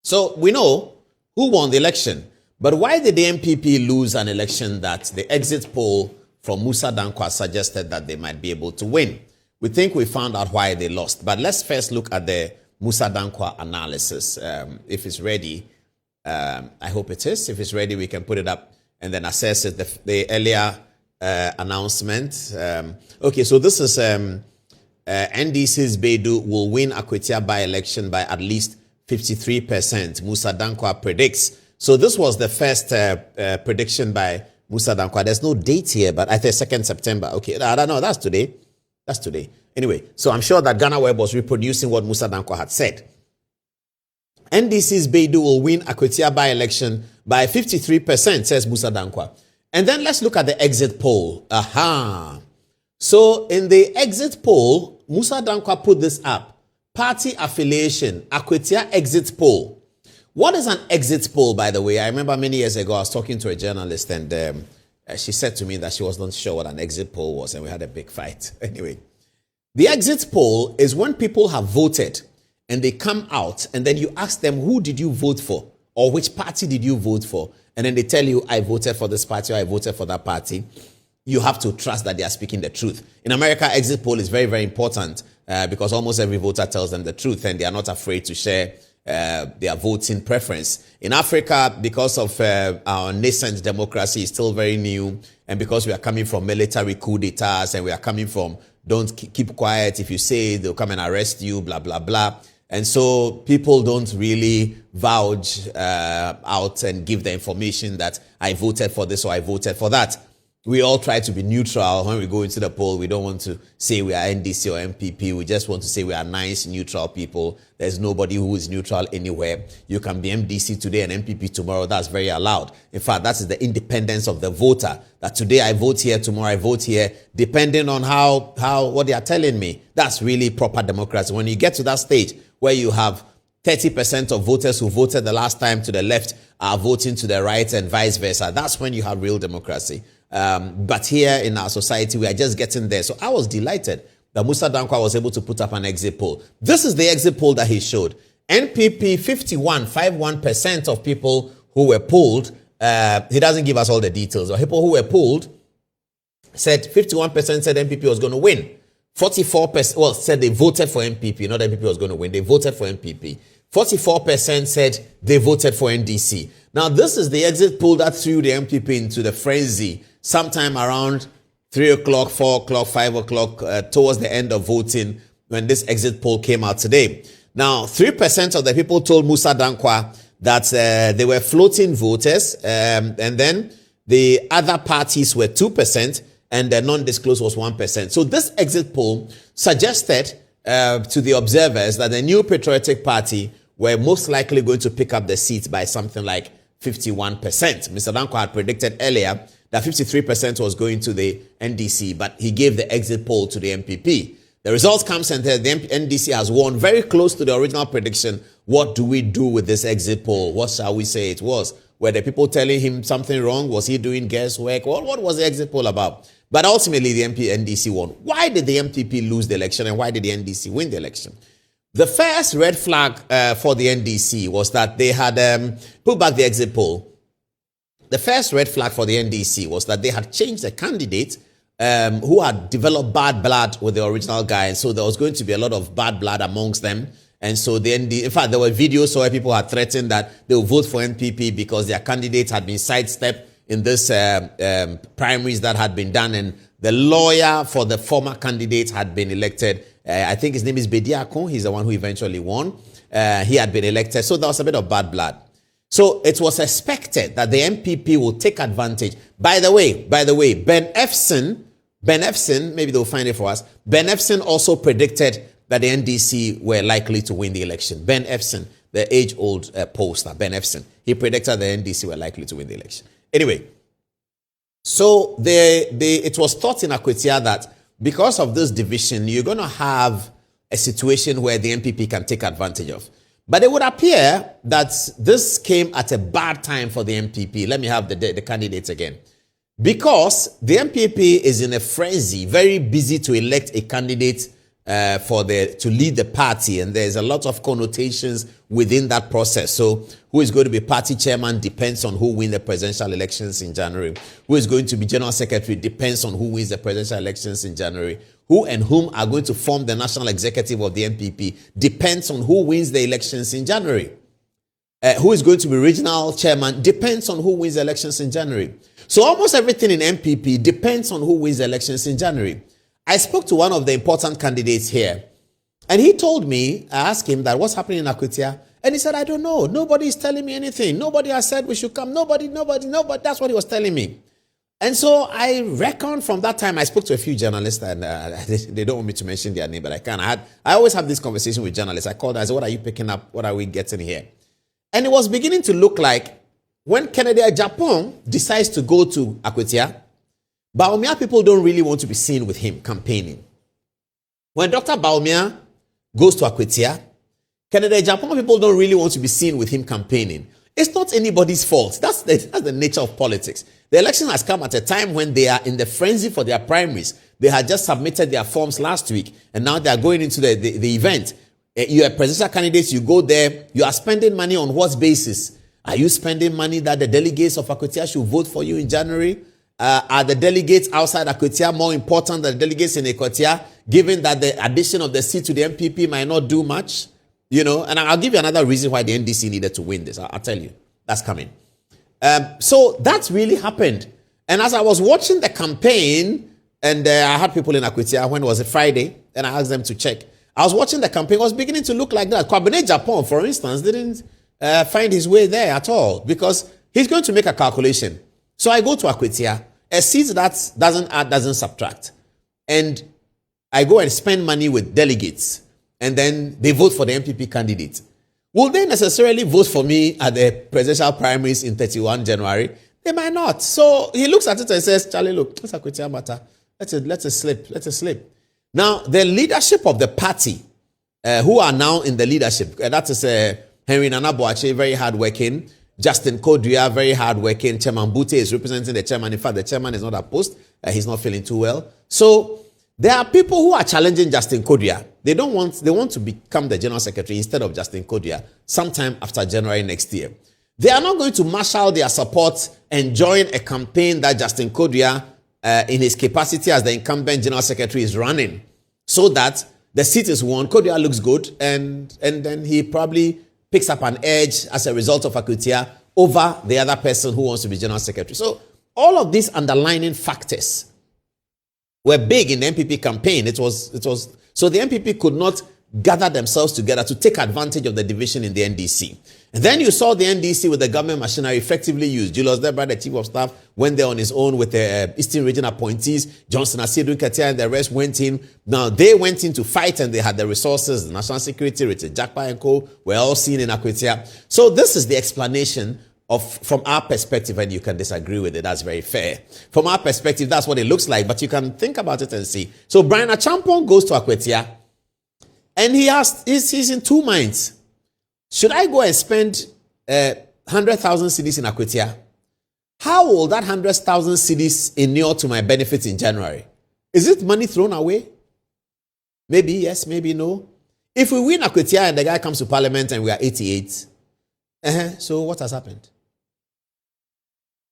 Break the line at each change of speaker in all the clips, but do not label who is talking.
So we know who won the election. But why did the NPP lose an election that the exit poll from Musa Dankwa suggested that they might be able to win? We think we found out why they lost. But let's first look at the Musa Dankwa analysis. If it's ready, I hope it is. If it's ready, we can put it up and then assess it. The earlier announcement. Okay, so this is NDC's Beidou will win Akwatia by-election by at least 53%. Musa Dankwa predicts. So this was the first prediction by Musa Dankwa. There's no date here, but I think 2nd September. Okay, I don't know. That's today. That's today. Anyway, so I'm sure that Ghana Web was reproducing what Musa Dankwa had said. NDC's Beidou will win Akwatia by-election by 53%, says Musa Dankwa. And then let's look at the exit poll. So in the exit poll, Musa Dankwa put this up. Party affiliation, Akwatia exit poll. What is an exit poll, by the way? I remember many years ago, I was talking to a journalist and she said to me that she was not sure what an exit poll was and we had a big fight. Anyway, the exit poll is when people have voted and they come out and then you ask them, who did you vote for? Or which party did you vote for? And then they tell you, I voted for this party or I voted for that party. You have to trust that they are speaking the truth. In America, exit poll is very, very important because almost every voter tells them the truth and they are not afraid to share their voting preference. In Africa, because of our nascent democracy is still very new, and because we are coming from military coup d'etats and we are coming from don't keep quiet, if you say they'll come and arrest you, blah, blah, blah. And so people don't really vouch out and give the information that I voted for this or I voted for that. We all try to be neutral when we go into the poll. We don't want to say we are NDC or NPP. We just want to say we are nice, neutral people. There's nobody who is neutral anywhere. You can be NDC today and NPP tomorrow. That's very allowed. In fact, that is the independence of the voter. That today I vote here, tomorrow I vote here, depending on what they are telling me. That's really proper democracy. When you get to that stage where you have 30% of voters who voted the last time to the left are voting to the right and vice versa, that's when you have real democracy. But here in our society, we are just getting there. So I was delighted that Musa Dankwa was able to put up an exit poll. This is the exit poll that he showed. NPP, 51% of people who were polled, he doesn't give us all the details, but people who were polled said 51% said NPP was going to win. 44%, well, said they voted for NPP, not NPP was going to win. They voted for NPP. 44% said they voted for NDC. Now, this is the exit poll that threw the NPP into the frenzy sometime around 3 o'clock, 4 o'clock, 5 o'clock, towards the end of voting when this exit poll came out today. Now, 3% of the people told Musa Dankwa that they were floating voters, and then the other parties were 2%, and the non-disclosed was 1%. So this exit poll suggested to the observers that the New Patriotic Party were most likely going to pick up the seats by something like 51%. Mr. Dankwa had predicted earlier that 53% was going to the NDC, but he gave the exit poll to the NPP. The results comes and the NDC has won very close to the original prediction. What do we do with this exit poll? What shall we say it was? Were the people telling him something wrong? Was he doing guesswork? What was the exit poll about? But ultimately, the NDC won. Why did the NPP lose the election and why did the NDC win the election? The first red flag for the NDC was that they had put back the exit poll. The first red flag for the NDC was that they had changed the candidate who had developed bad blood with the original guy. And so there was going to be a lot of bad blood amongst them. And so in fact, there were videos where people had threatened that they would vote for NPP because their candidate had been sidestepped in this primaries that had been done. And the lawyer for the former candidate had been elected. I think his name is Bediakon. He's the one who eventually won. He had been elected. So there was a bit of bad blood. So it was expected that the NPP will take advantage. By the way, Ben Efson, maybe they'll find it for us. Ben Efson also predicted that the NDC were likely to win the election. Ben Efson, the age-old pollster, Ben Efson, he predicted the NDC were likely to win the election. Anyway, so it was thought in Akwatia that because of this division, you're going to have a situation where the NPP can take advantage of. But it would appear that this came at a bad time for the NPP. Let me have the candidates again. Because the NPP is in a frenzy, very busy to elect a candidate to lead the party, and there's a lot of connotations within that process. So who is going to be party chairman depends on who wins the presidential elections in January. Who is going to be general secretary depends on who wins the presidential elections in January. Who and whom are going to form the national executive of the NPP depends on who wins the elections in January. Who is going to be regional chairman depends on who wins the elections in January. So almost everything in NPP depends on who wins the elections in January. I spoke to one of the important candidates here, and he told me, I asked him that what's happening in Akwatia, and he said, I don't know. Nobody is telling me anything. Nobody has said we should come. Nobody. That's what he was telling me. And so I reckon from that time, I spoke to a few journalists, and they don't want me to mention their name, but I can. I always have this conversation with journalists. I called them, I said, what are you picking up? What are we getting here? And it was beginning to look like when Kennedy Japan decides to go to Akwatia, Bawumia people don't really want to be seen with him campaigning. When Dr. Bawumia goes to Akwatia, Kennedy Japan people don't really want to be seen with him campaigning. It's not anybody's fault. That's the nature of politics. The election has come at a time when they are in the frenzy for their primaries. They had just submitted their forms last week, and now they are going into the event. You are a presidential candidate, you go there, you are spending money on what basis? Are you spending money that the delegates of Akwatia should vote for you in January? Are the delegates outside Akwatia more important than the delegates in Akwatia, given that the addition of the seat to the NPP might not do much? You know, and I'll give you another reason why the NDC needed to win this. I'll tell you. That's coming. So that's really happened. And as I was watching the campaign, and I had people in Akwatia, when was it, Friday, and I asked them to check. I was watching the campaign, it was beginning to look like that. Kwabene Japan, for instance, didn't find his way there at all, because he's going to make a calculation. So I go to Akwatia, a seat that doesn't add, doesn't subtract. And I go and spend money with delegates, and then they vote for the NPP candidate. Will they necessarily vote for me at the presidential primaries in 31 January? They might not. So he looks at it and says, Charlie, look, it's Akwatia matter. Let us slip. Now, the leadership of the party, who are now in the leadership, that is Henry Adom-Otchere, very hardworking. Justin Kodria, very hardworking. Chairman Bute is representing the chairman. In fact, the chairman is not opposed. He's not feeling too well. So there are people who are challenging Justin Kodria. They want to become the general secretary instead of Justin Kodria sometime after January next year. They are not going to marshal their support and join a campaign that Justin Kodria, in his capacity as the incumbent general secretary, is running, so that the seat is won. Kodria looks good, and then he probably picks up an edge as a result of Akwatia over the other person who wants to be general secretary. So all of these underlying factors were big in the NPP campaign. It was so the NPP could not gather themselves together to take advantage of the division in the NDC. And then you saw the NDC with the government machinery effectively used. Julius Debra, the chief of staff, went there on his own with the Eastern Region appointees. Johnson Asiedu Ketia and the rest went in. Now, they went in to fight, and they had the resources. The national security, Richard Jakpa and co. were all seen in Akwatia. So this is the explanation from our perspective, and you can disagree with it. That's very fair. From our perspective, that's what it looks like, but you can think about it and see. So Brian Achampong goes to Akwatia, and he's in two minds. Should I go and spend 100,000 cedis in Akwatia? How will that 100,000 cedis inure to my benefit in January? Is it money thrown away? Maybe yes, maybe no. If we win Akwatia and the guy comes to parliament and we are 88, so what has happened?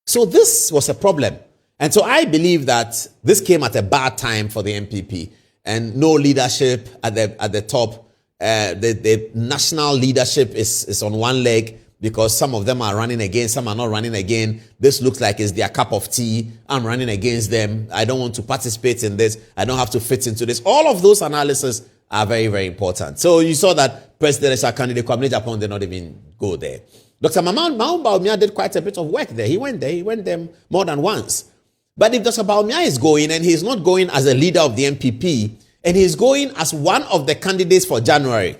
So this was a problem. And so I believe that this came at a bad time for the NPP, and no leadership at the top. The national leadership is on one leg, because some of them are running again, some are not running again. This looks like it's their cup of tea. I'm running against them. I don't want to participate in this. I don't have to fit into this. All of those analyses are very, very important. So you saw that presidential candidate Kwabene Japan did not even go there. Dr. Mahmoud Bawumia did quite a bit of work there. He went there more than once. But if Dr. Bawumia is going, and he's not going as a leader of the NPP, and he's going as one of the candidates for January,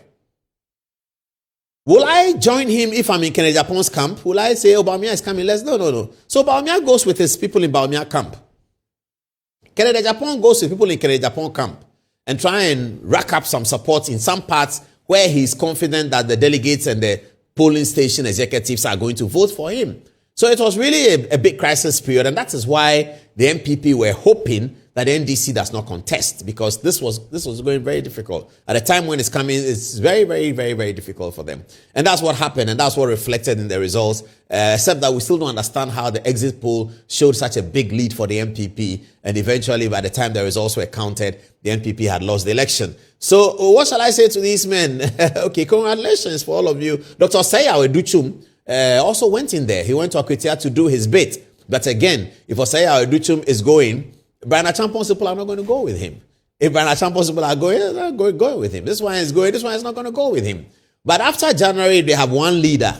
will I join him if I'm in Kennedy Japan's camp? Will I say, Bawumia is coming? No. So Bawumia goes with his people in Bawumia camp. Kennedy Japan goes with people in Kennedy Japan camp and try and rack up some support in some parts where he's confident that the delegates and the polling station executives are going to vote for him. So it was really a big crisis period, and that is why the NPP were hoping that the NDC does not contest, because this was going very difficult. At the time when it's coming, it's very, very, very, very difficult for them. And that's what happened, and that's what reflected in the results, except that we still don't understand how the exit poll showed such a big lead for the NPP, and eventually by the time the results were counted, the NPP had lost the election. So what shall I say to these men? Okay, congratulations for all of you. Dr. Osei Aweduchum also went in there. He went to Akwatia to do his bit. But again, if Osei Aweduchum is going, Brian Achampong's people are not going to go with him. If Brian Achampong's people are going, they're not going with him. This one is going, this one is not going to go with him. But after January, they have one leader,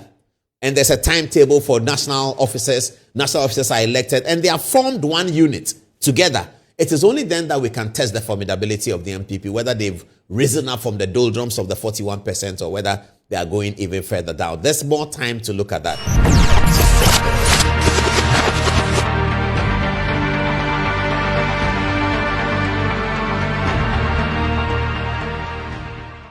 and there's a timetable for national officers. National officers are elected, and they have formed one unit together. It is only then that we can test the formidability of the NPP, whether they've risen up from the doldrums of the 41% or whether they are going even further down. There's more time to look at that.